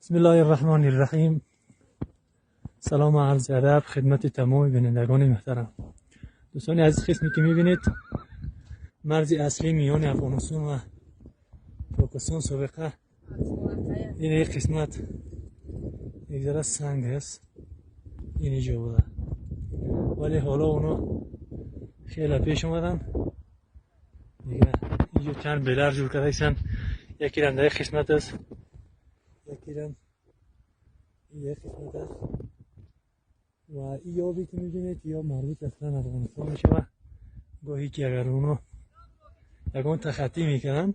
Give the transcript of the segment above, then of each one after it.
بسم الله الرحمن الرحیم. سلام و عرض ادب خدمت تمام بینندگان محترم. دوستان عزیز، قسمی که میبینید مرز اصلی میان افغانستان و پاکستان سابقه این یک قسمت یک ذره سنگ است، این اینجا بوده، ولی حالا اونا خیلی پیش اومدن دیگه. اینجا چند بیلر جور کرده ایستن، یکی رم در یک قسمت است، یکی رم یک قسمت است و این یابی که میبینید یا مربوط اصلا افغانستان میشه و گاهی که اگر اونا یکان تخطی میکنن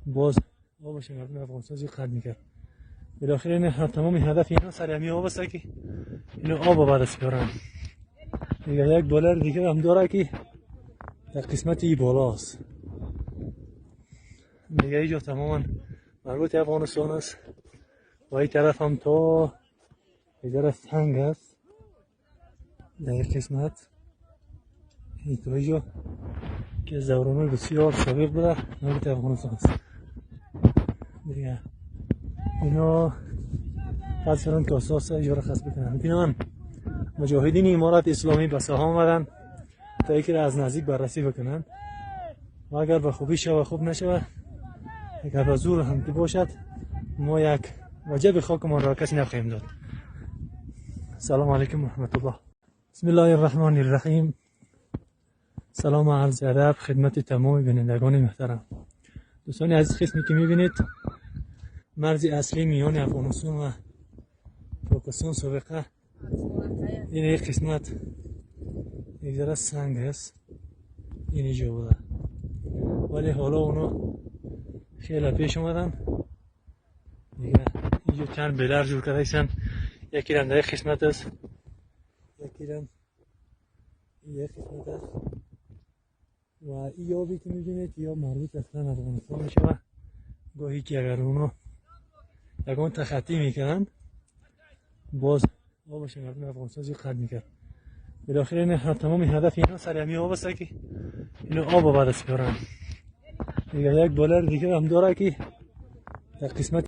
باز آبش مردم افغانستان زیاد قد میکرد. بالاخره این تمام هدف اینا سر همی آب است که اینو آب آباد است بیارن دیگه. یک بالر دیگه هم داره که در قسمت ای بالا است دیگه. اینجا تماما مربوط افغانستان است و این طرف هم تا ایدار سنگ است در یک قسمت. این تو اینجا که زورانوی بسیار سابق بوده مربوط افغانستان است دیگه. اینا قد شدن که اساس اینجا را خصب بکنن. میبینن مجاهدین امارت اسلامی به ساحه آمدن تا یکی را از نزدیک بررسی بکنن و اگر به خوبی شود خوب نشود، اگر به زور هم که باشد ما یک وجب خاکمان را کسی نخواهیم داد. سلام علیکم و رحمت الله. بسم الله الرحمن الرحیم. سلام و عرض ادب خدمت تمام بینندگان محترم. دوستان عزیز، قسمی که میبینید مرز اصلی میان افغانستان و پاکستان سابقه این یک قسمت یک ذره سنگ است، این اینجا بوده، ولی حالا اونا خیلی پیش اومدن دیگه. اینجا چند بیلر جور کرده ایستن، یکی رم در یک قسمت است، یکی رم یک قسمت است و این یابی که میبینید یا مربوط اصلا افغانستان میشه و گاهی که اگر اونا یکان تخطی میکنن باز آبش مردم افغانستان زیاد قد میکرد. بالاخره این تمام هدف اینا سر همی آب است که اینو آب آباد است بیارن دیگه. یک بالر دیگه هم داره که در قسمت